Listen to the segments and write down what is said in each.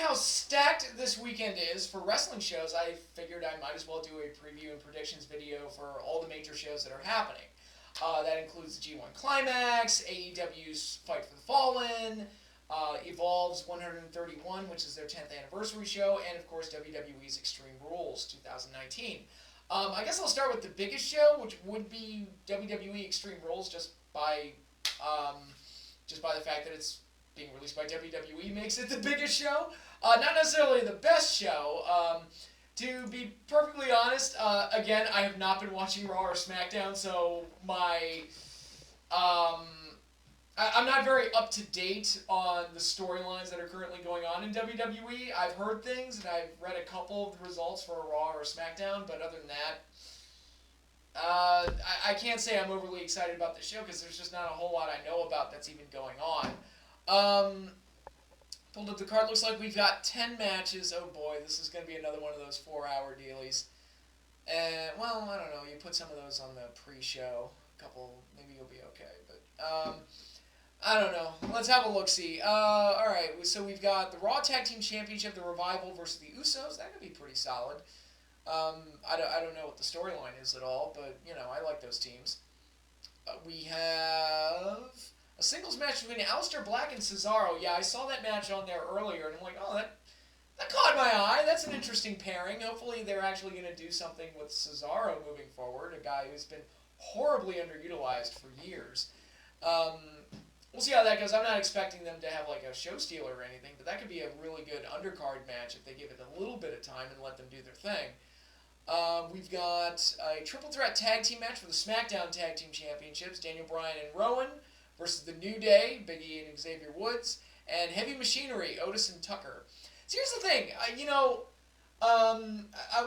how stacked this weekend is for wrestling shows, I figured I might as well do a preview and predictions video for all the major shows that are happening. That includes the G1 Climax, AEW's Fight for the Fallen, Evolve's 131, which is their 10th anniversary show, and of course WWE's Extreme Rules 2019. I guess I'll start with the biggest show, which would be WWE Extreme Rules, just by the fact that it's being released by WWE makes it the biggest show. Not necessarily the best show. To be perfectly honest, again, I have not been watching Raw or SmackDown, so I'm not very up to date on the storylines that are currently going on in WWE. I've heard things and I've read a couple of the results for Raw or SmackDown, but other than that, I can't say I'm overly excited about the show because there's just not a whole lot I know about that's even going on. Pulled up the card. Looks like we've got 10 matches. Oh boy, this is going to be another one of those 4-hour dealies. And, well, I don't know. You put some of those on the pre-show. A couple, maybe you'll be okay. But, I don't know. Let's have a look-see. Alright, so we've got the Raw Tag Team Championship, the Revival versus the Usos. That could be pretty solid. I don't know what the storyline is at all, but, you know, I like those teams. We have a singles match between Aleister Black and Cesaro. Yeah, I saw that match on there earlier, and I'm like, oh, that caught my eye. That's an interesting pairing. Hopefully they're actually going to do something with Cesaro moving forward, a guy who's been horribly underutilized for years. We'll see how that goes. I'm not expecting them to have like a show stealer or anything, but that could be a really good undercard match if they give it a little bit of time and let them do their thing. We've got a triple threat tag team match for the SmackDown Tag Team Championships. Daniel Bryan and Rowan versus the New Day, Big E and Xavier Woods, and Heavy Machinery, Otis and Tucker. So here's the thing,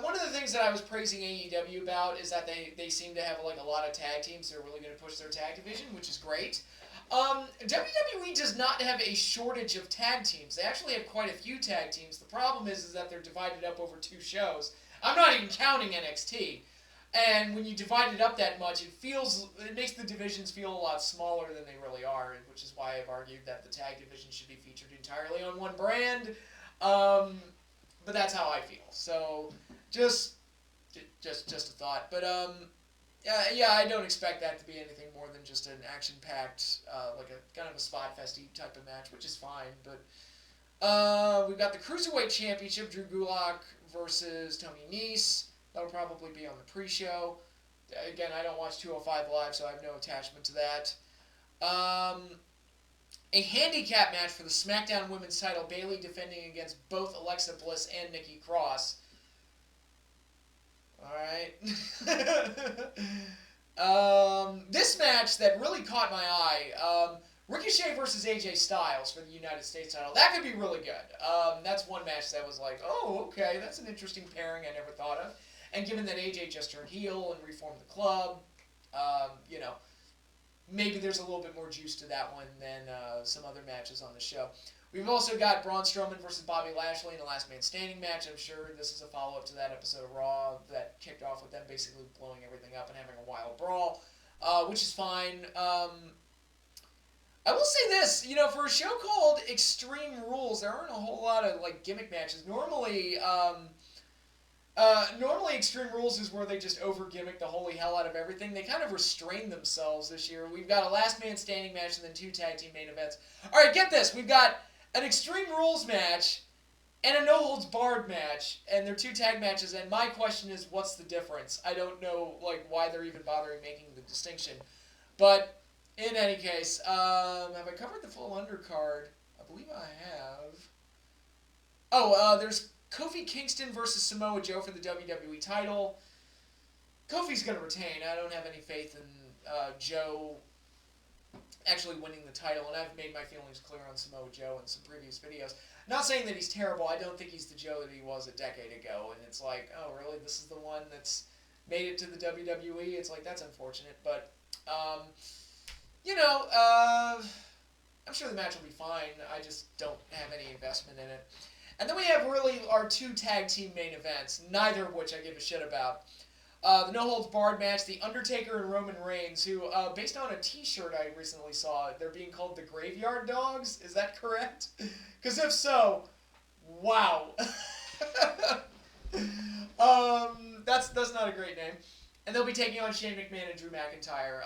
one of the things that I was praising AEW about is that they seem to have like a lot of tag teams that are really going to push their tag division, which is great. WWE does not have a shortage of tag teams. They actually have quite a few tag teams. The problem is that they're divided up over 2 shows. I'm not even counting NXT. And when you divide it up that much, it makes the divisions feel a lot smaller than they really are, which is why I've argued that the tag division should be featured entirely on one brand. But that's how I feel. So, just a thought. But yeah, I don't expect that to be anything more than just an action-packed, like a kind of a spot festy type of match, which is fine. But we've got the Cruiserweight Championship, Drew Gulak versus Tony Nese. That'll probably be on the pre-show. Again, I don't watch 205 Live, so I have no attachment to that. A handicap match for the SmackDown Women's title, Bayley defending against both Alexa Bliss and Nikki Cross. Alright. This match that really caught my eye, Ricochet versus AJ Styles for the United States title. That could be really good. That's one match that was like, oh, okay, that's an interesting pairing I never thought of. And given that AJ just turned heel and reformed the club, maybe there's a little bit more juice to that one than some other matches on the show. We've also got Braun Strowman versus Bobby Lashley in a Last Man Standing match. I'm sure this is a follow-up to that episode of Raw that kicked off with them basically blowing everything up and having a wild brawl, which is fine. I will say this, for a show called Extreme Rules, there aren't a whole lot of like gimmick matches. Normally Extreme Rules is where they just over-gimmick the holy hell out of everything. They kind of restrain themselves this year. We've got a Last Man Standing match and then 2 tag team main events. All right, get this. We've got an Extreme Rules match and a no-holds-barred match, and they're 2 tag matches, and my question is, what's the difference? I don't know why they're even bothering making the distinction. But in any case, have I covered the full undercard? I believe I have. Oh, there's Kofi Kingston versus Samoa Joe for the WWE title. Kofi's going to retain. I don't have any faith in Joe actually winning the title, and I've made my feelings clear on Samoa Joe in some previous videos. Not saying that he's terrible. I don't think he's the Joe that he was a decade ago, and it's like, oh, really? This is the one that's made it to the WWE? It's like, that's unfortunate, but, I'm sure the match will be fine. I just don't have any investment in it. And then we have really our 2 tag team main events, neither of which I give a shit about. The no-holds-barred match, The Undertaker and Roman Reigns, who, based on a t-shirt I recently saw, they're being called the Graveyard Dogs. Is that correct? Because if so, Wow. That's not a great name. And they'll be taking on Shane McMahon and Drew McIntyre.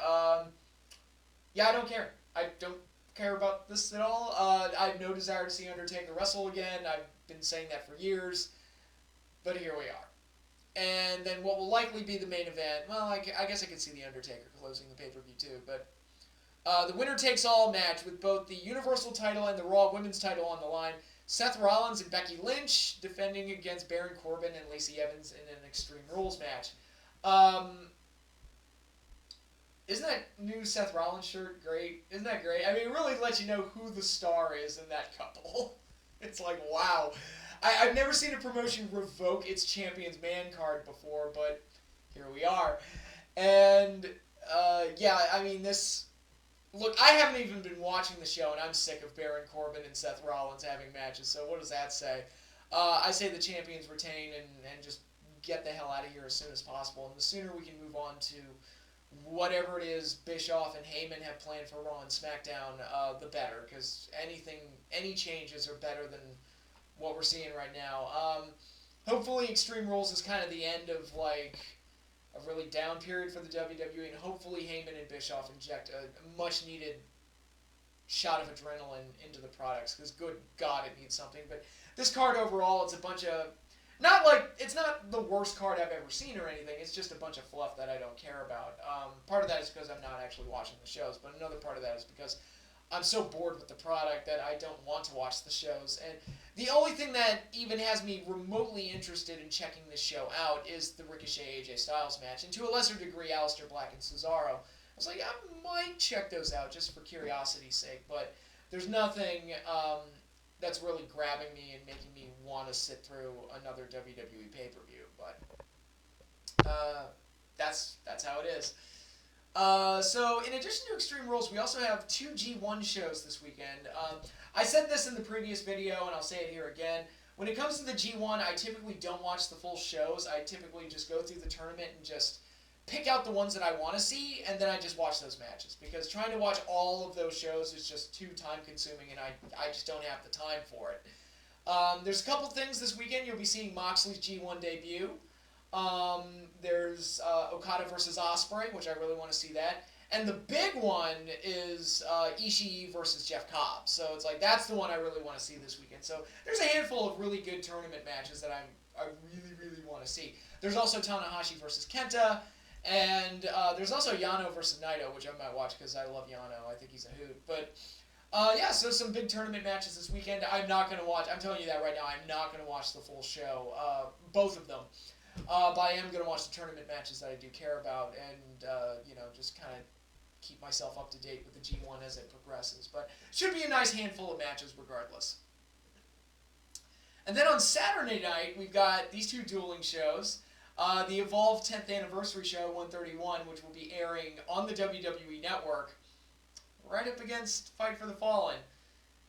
Yeah, I don't care. I don't care about this at all. I have no desire to see Undertaker wrestle again. I've been saying that for years. But here we are. And then what will likely be the main event, well, I guess I could see The Undertaker closing the pay-per-view too, but the winner-takes-all match with both the Universal title and the Raw Women's title on the line. Seth Rollins and Becky Lynch defending against Baron Corbin and Lacey Evans in an Extreme Rules match. Isn't that new Seth Rollins shirt great? Isn't that great? I mean, it really lets you know who the star is in that couple. It's like, wow. I've never seen a promotion revoke its champion's man card before, but here we are. And, yeah, I mean, this... Look, I haven't even been watching the show, and I'm sick of Baron Corbin and Seth Rollins having matches, so what does that say? I say the champions retain and just get the hell out of here as soon as possible, and the sooner we can move on to whatever it is Bischoff and Heyman have planned for Raw and SmackDown, the better, because any changes are better than what we're seeing right now. Hopefully Extreme Rules is kind of the end of, like, a really down period for the WWE, and hopefully Heyman and Bischoff inject a much-needed shot of adrenaline into the products, because good God, it needs something. But this card overall, it's a bunch of... It's not the worst card I've ever seen or anything, it's just a bunch of fluff that I don't care about. Part of that is because I'm not actually watching the shows, but another part of that is because I'm so bored with the product that I don't want to watch the shows. And the only thing that even has me remotely interested in checking this show out is the Ricochet AJ Styles match, and to a lesser degree Aleister Black and Cesaro. I was like, I might check those out just for curiosity's sake, but there's nothing that's really grabbing me and making me want to sit through another WWE pay-per-view. But that's how it is. So, in addition to Extreme Rules, we also have 2 G1 shows this weekend. I said this in the previous video, and I'll say it here again. When it comes to the G1, I typically don't watch the full shows. I typically just go through the tournament and just pick out the ones that I want to see, and then I just watch those matches. Because trying to watch all of those shows is just too time-consuming, and I just don't have the time for it. There's a couple things this weekend. You'll be seeing Moxley's G1 debut. There's Okada versus Ospreay, which I really want to see that. And the big one is Ishii versus Jeff Cobb. So it's like, that's the one I really want to see this weekend. So there's a handful of really good tournament matches that I really, really want to see. There's also Tanahashi versus Kenta. And there's also Yano versus Naito, which I might watch because I love Yano. I think he's a hoot. But yeah, so some big tournament matches this weekend. I'm not going to watch, I'm telling you that right now, I'm not going to watch the full show. Both of them. But I am going to watch the tournament matches that I do care about and, just kind of keep myself up to date with the G1 as it progresses. But should be a nice handful of matches regardless. And then on Saturday night, we've got these 2 dueling shows. The Evolve 10th Anniversary Show 131, which will be airing on the WWE Network, right up against Fight for the Fallen.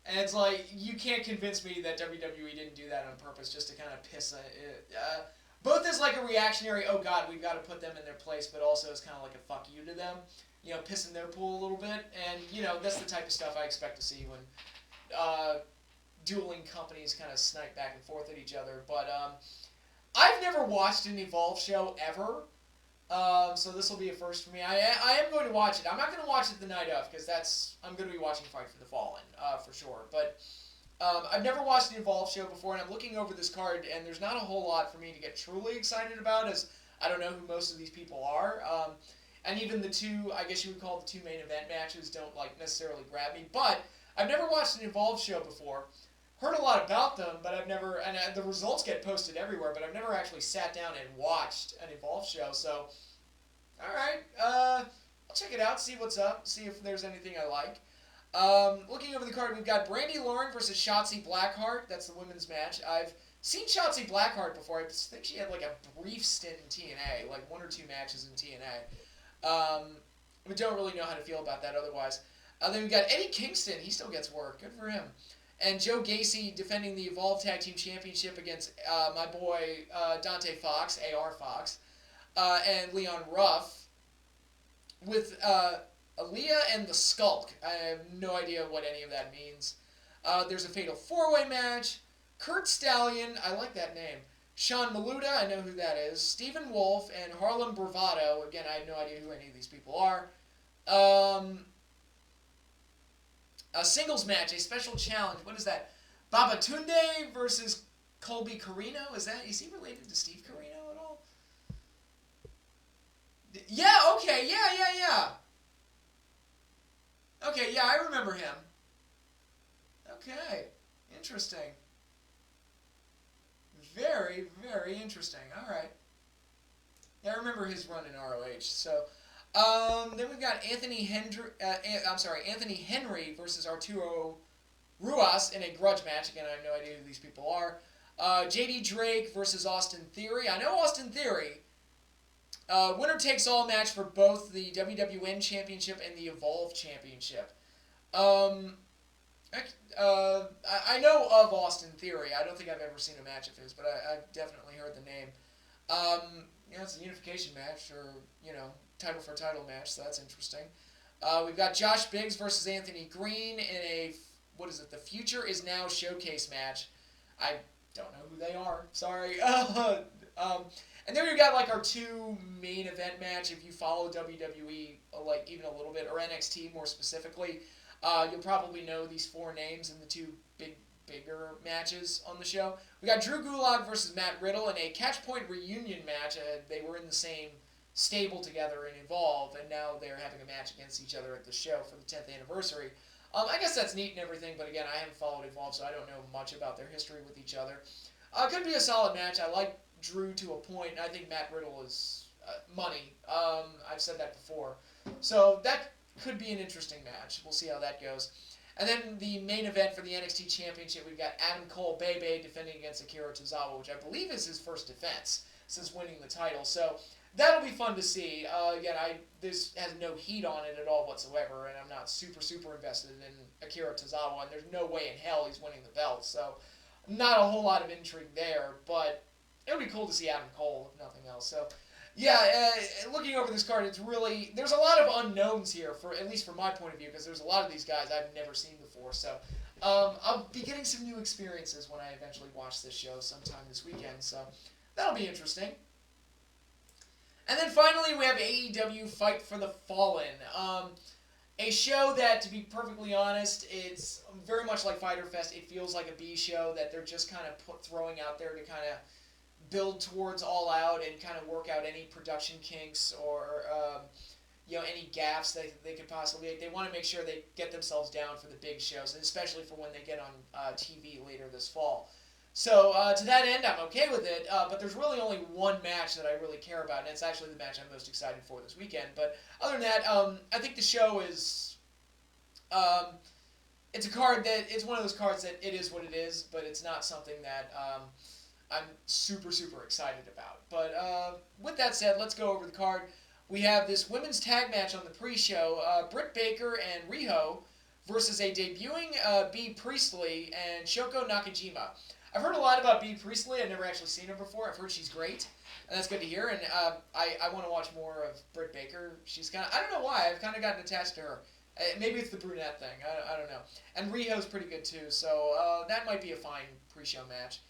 And it's like, you can't convince me that WWE didn't do that on purpose just to kind of piss both as like a reactionary, oh God, we've got to put them in their place, but also as kind of like a fuck you to them, pissing their pool a little bit. And, that's the type of stuff I expect to see when dueling companies kind of snipe back and forth at each other. But I've never watched an Evolve show ever, so this will be a first for me. I am going to watch it. I'm not going to watch it the night of, because I'm going to be watching Fight for the Fallen, for sure. But I've never watched an Evolve show before, and I'm looking over this card, and there's not a whole lot for me to get truly excited about, as I don't know who most of these people are. And even the 2, I guess you would call the 2 main event matches, don't necessarily grab me. But I've never watched an Evolve show before. Heard a lot about them, but I've never, and the results get posted everywhere, but I've never actually sat down and watched an Evolve show. So, alright, I'll check it out, see what's up, see if there's anything I like. Looking over the card, we've got Brandi Lauren versus Shotzi Blackheart. That's the women's match. I've seen Shotzi Blackheart before. I think she had a brief stint in TNA, 1 or 2 matches in TNA. I don't really know how to feel about that otherwise. Then we've got Eddie Kingston. He still gets work. Good for him. And Joe Gacy defending the Evolve Tag Team Championship against my boy Dante Fox, AR Fox, and Leon Ruff, with Aaliyah and the Skulk. I have no idea what any of that means. There's a Fatal 4-Way match. Kurt Stallion, I like that name. Sean Maluda, I know who that is. Stephen Wolf and Harlem Bravado. Again, I have no idea who any of these people are. Um, a singles match, a special challenge. What is that? Babatunde versus Colby Carino. Is he related to Steve Carino at all? Yeah. Okay. Yeah. Okay. Yeah, I remember him. Okay. Interesting. Very, very interesting. All right. Yeah, I remember his run in ROH. So, then we've got Anthony Henry versus Arturo Ruas in a grudge match. Again, I have no idea who these people are. JD Drake versus Austin Theory. I know Austin Theory. Winner takes all match for both the WWN Championship and the Evolve Championship. Um, I know of Austin Theory. I don't think I've ever seen a match of his, but I've definitely heard the name. It's a unification match, or, title for title match, so that's interesting. We've got Josh Biggs versus Anthony Green in a, the Future Is Now showcase match. I don't know who they are. Sorry. And then we've got, our two main event match, if you follow WWE, even a little bit, or NXT more specifically. You'll probably know these four names in the two bigger matches on the show. We got Drew Gulak versus Matt Riddle in a Catch Point reunion match. They were in the same stable together in Evolve, and now they're having a match against each other at the show for the 10th anniversary. I guess that's neat and everything, but again, I haven't followed Evolve, so I don't know much about their history with each other. Could be a solid match. I like Drew to a point, and I think Matt Riddle is money. I've said that before. So that could be an interesting match. We'll see how that goes. And then the main event for the NXT Championship, we've got Adam Cole Bebe defending against Akira Tozawa, which I believe is his first defense since winning the title. So that'll be fun to see. Again, this has no heat on it at all whatsoever, and I'm not super invested in Akira Tozawa, and there's no way in hell he's winning the belt. So not a whole lot of intrigue there, but it'll be cool to see Adam Cole, if nothing else. So yeah, looking over this card, there's a lot of unknowns here, at least from my point of view, because there's a lot of these guys I've never seen before. So I'll be getting some new experiences when I eventually watch this show sometime this weekend. So that'll be interesting. And then finally, we have AEW Fight for the Fallen. A show that, to be perfectly honest, it's very much like Fyter Fest. It feels like a B show that they're just kind of throwing out there to kind of build towards All Out and kind of work out any production kinks or any gaps that they could possibly make. They want to make sure they get themselves down for the big shows, and especially for when they get on TV later this fall. So to that end, I'm okay with it, but there's really only one match that I really care about, and it's actually the match I'm most excited for this weekend. But other than that, I think the show is... it's one of those cards that it is what it is, but it's not something that I'm super excited about. But with that said, let's go over the card. We have this women's tag match on the pre-show. Britt Baker and Riho versus a debuting Bea Priestley and Shoko Nakajima. I've heard a lot about Bea Priestley. I've never actually seen her before. I've heard she's great, and that's good to hear. And I want to watch more of Britt Baker. She's kind of, I don't know why, I've kind of gotten attached to her. Maybe it's the brunette thing. I don't know. And Riho's pretty good too, so that might be a fine pre-show match.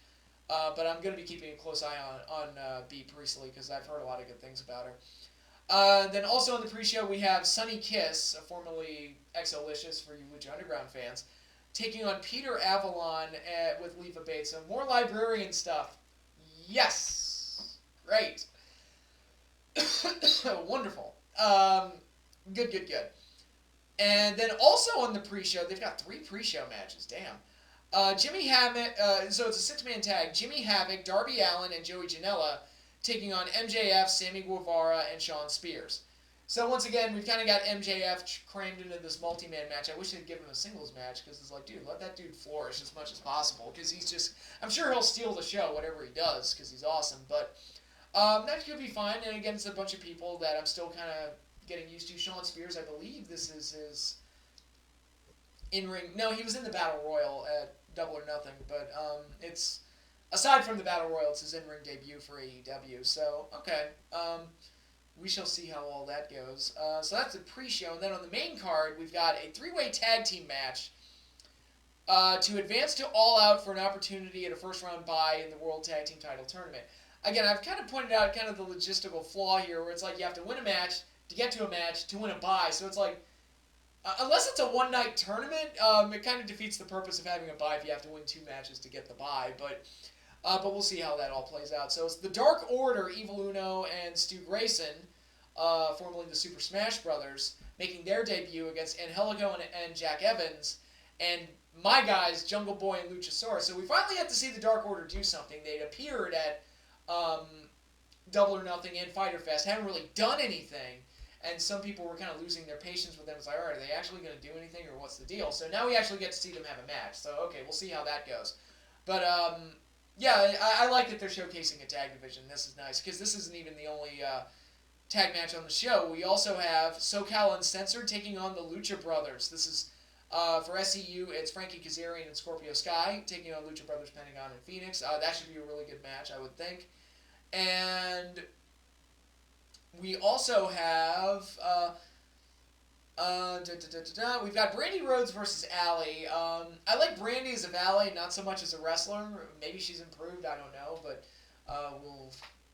But I'm going to be keeping a close eye on Bea Priestley because I've heard a lot of good things about her. Then also on the pre-show we have Sunny Kiss, formerly Exolicious for you Lucha Underground fans, taking on Peter Avalon with Leva Bates. So more librarian stuff. Yes! Great. Wonderful. Good. And then also on the pre-show, they've got 3 pre-show matches. Damn. Jimmy Havoc, so it's a 6-man tag. Jimmy Havoc, Darby Allin, and Joey Janela taking on MJF, Sammy Guevara, and Shawn Spears. So once again, we've kind of got MJF crammed into this multi-man match. I wish they'd give him a singles match because it's like, dude, let that dude flourish as much as possible because he's just, I'm sure he'll steal the show, whatever he does, because he's awesome. But that could be fine. And again, it's a bunch of people that I'm still kind of getting used to. Shawn Spears, I believe this is his in-ring. No, he was in the Battle Royal at Double or Nothing, but it's, aside from the Battle Royal, it's his in-ring debut for AEW. So, okay. We shall see how all that goes. So that's the pre-show. And then on the main card, we've got a 3-way tag team match. to advance to All Out for an opportunity at a first-round bye in the World Tag Team Title Tournament. Again, I've kind of pointed out kind of the logistical flaw here, where it's like you have to win a match to get to a match to win a bye. So it's like, unless it's a one-night tournament, it kind of defeats the purpose of having a bye if you have to win 2 matches to get the bye. But we'll see how that all plays out. So it's the Dark Order, Evil Uno and Stu Grayson, formerly the Super Smash Brothers, making their debut against Angelico and Jack Evans, and my guys, Jungle Boy and Luchasaurus. So we finally had to see the Dark Order do something. They'd appeared at Double or Nothing and Fyter Fest, haven't really done anything, and some people were kind of losing their patience with them. It's like, all right, are they actually going to do anything, or what's the deal? So now we actually get to see them have a match. So, okay, we'll see how that goes. But, yeah, I like that they're showcasing a tag division. This is nice, because this isn't even the only tag match on the show. We also have SoCal Uncensored taking on the Lucha Brothers. This is, for SCU, it's Frankie Kazarian and Scorpio Sky taking on Lucha Brothers, Pentagon, and Phoenix. That should be a really good match, I would think. And we also have, we've got Brandy Rhodes versus Allie. I like Brandy as a valet, not so much as a wrestler. Maybe she's improved, I don't know, but we'll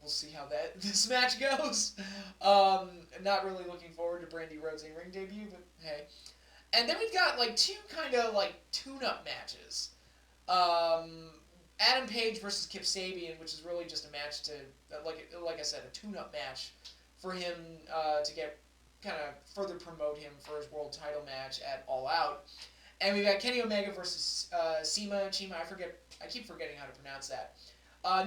see how this match goes. Not really looking forward to Brandy Rhodes' in-ring debut, but hey. And then we've got like 2 kind of like tune-up matches. Adam Page versus Kip Sabian, which is really just a match to, like I said, a tune-up match for him to get kind of further promote him for his world title match at All Out. And we've got Kenny Omega versus Chima, I keep forgetting how to pronounce that.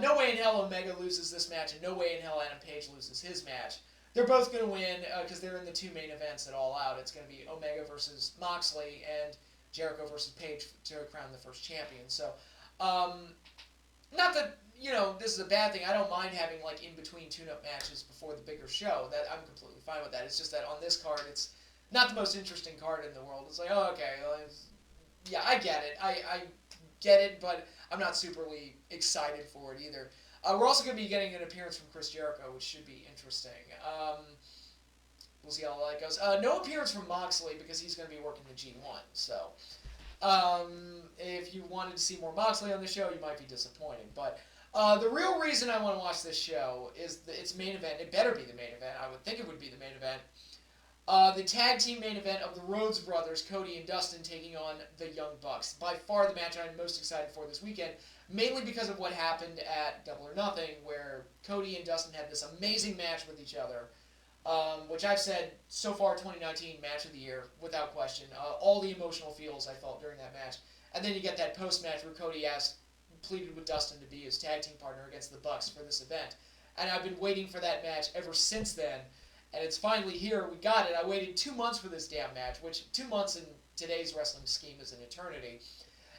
No way in hell Omega loses this match, and no way in hell Adam Page loses his match. They're both going to win because they're in the 2 main events at All Out. It's going to be Omega versus Moxley and Jericho versus Page to crown the first champion. So, not that, this is a bad thing. I don't mind having, like, in-between tune-up matches before the bigger show. That I'm completely fine with that. It's just that on this card, it's not the most interesting card in the world. It's like, oh, okay, yeah, I get it. I get it, but I'm not superly excited for it either. We're also going to be getting an appearance from Chris Jericho, which should be interesting. We'll see how that goes. No appearance from Moxley because he's going to be working the G1. So, if you wanted to see more Moxley on the show, you might be disappointed. But the real reason I want to watch this show is its main event. It better be the main event. I would think it would be the main event. The tag team main event of the Rhodes Brothers, Cody and Dustin, taking on the Young Bucks. By far the match I'm most excited for this weekend, mainly because of what happened at Double or Nothing, where Cody and Dustin had this amazing match with each other, which I've said so far 2019 match of the year, without question. All the emotional feels I felt during that match. And then you get that post-match where Cody pleaded with Dustin to be his tag team partner against the Bucks for this event. And I've been waiting for that match ever since then. And it's finally here. We got it. I waited 2 months for this damn match, which 2 months in today's wrestling scheme is an eternity.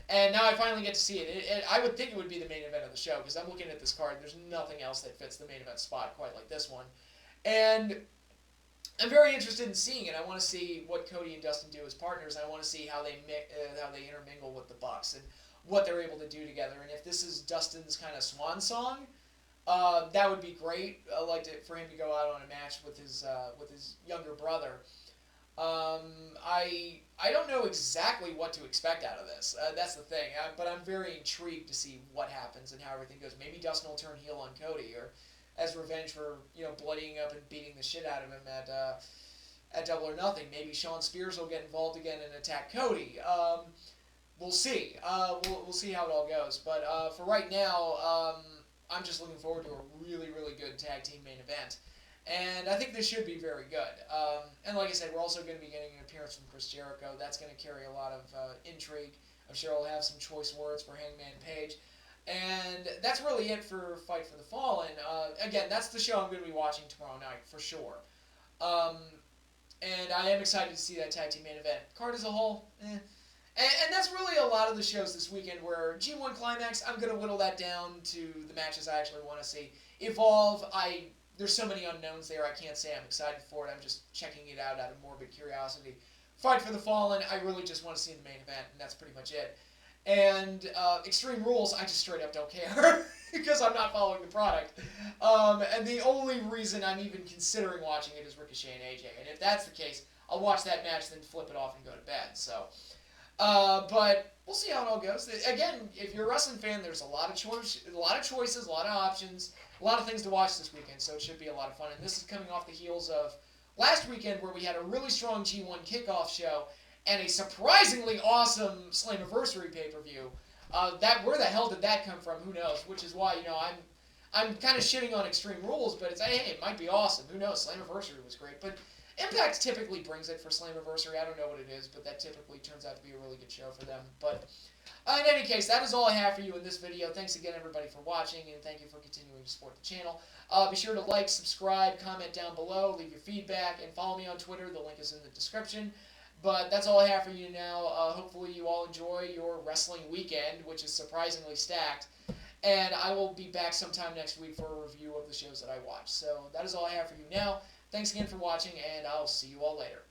And now I finally get to see it. I would think it would be the main event of the show, because I'm looking at this card, and there's nothing else that fits the main event spot quite like this one. And I'm very interested in seeing it. I want to see what Cody and Dustin do as partners. I want to see how they intermingle with the Bucks and what they're able to do together. And if this is Dustin's kind of swan song, that would be great. I'd like for him to go out on a match with his younger brother. I don't know exactly what to expect out of this. That's the thing. But I'm very intrigued to see what happens and how everything goes. Maybe Dustin will turn heel on Cody, or as revenge for bloodying up and beating the shit out of him at Double or Nothing. Maybe Shawn Spears will get involved again and attack Cody. We'll see. We'll see how it all goes. But for right now, I'm just looking forward to a really, really good tag team main event. And I think this should be very good. And like I said, we're also going to be getting an appearance from Chris Jericho. That's going to carry a lot of intrigue. I'm sure he'll have some choice words for Hangman Page. And that's really it for Fight for the Fallen. Again, that's the show I'm going to be watching tomorrow night, for sure. And I am excited to see that tag team main event. Card as a whole, And that's really a lot of the shows this weekend, where G1 Climax, I'm going to whittle that down to the matches I actually want to see. Evolve, there's so many unknowns there, I can't say I'm excited for it. I'm just checking it out of morbid curiosity. Fight for the Fallen, I really just want to see the main event, and that's pretty much it. And Extreme Rules, I just straight up don't care, because I'm not following the product. And the only reason I'm even considering watching it is Ricochet and AJ. And if that's the case, I'll watch that match, then flip it off and go to bed. So But we'll see how it all goes. Again, if you're a wrestling fan, there's a lot of choices, a lot of options, a lot of things to watch this weekend. So it should be a lot of fun. And this is coming off the heels of last weekend where we had a really strong G1 kickoff show and a surprisingly awesome Slammiversary pay-per-view. That where the hell did that come from? Who knows? Which is why I'm kind of shitting on Extreme Rules, but it's hey, it might be awesome. Who knows? Slammiversary was great, but Impact typically brings it for Slammiversary. I don't know what it is, but that typically turns out to be a really good show for them. But in any case, that is all I have for you in this video. Thanks again, everybody, for watching, and thank you for continuing to support the channel. Be sure to like, subscribe, comment down below, leave your feedback, and follow me on Twitter. The link is in the description. But that's all I have for you now. Hopefully you all enjoy your wrestling weekend, which is surprisingly stacked. And I will be back sometime next week for a review of the shows that I watch. So that is all I have for you now. Thanks again for watching, and I'll see you all later.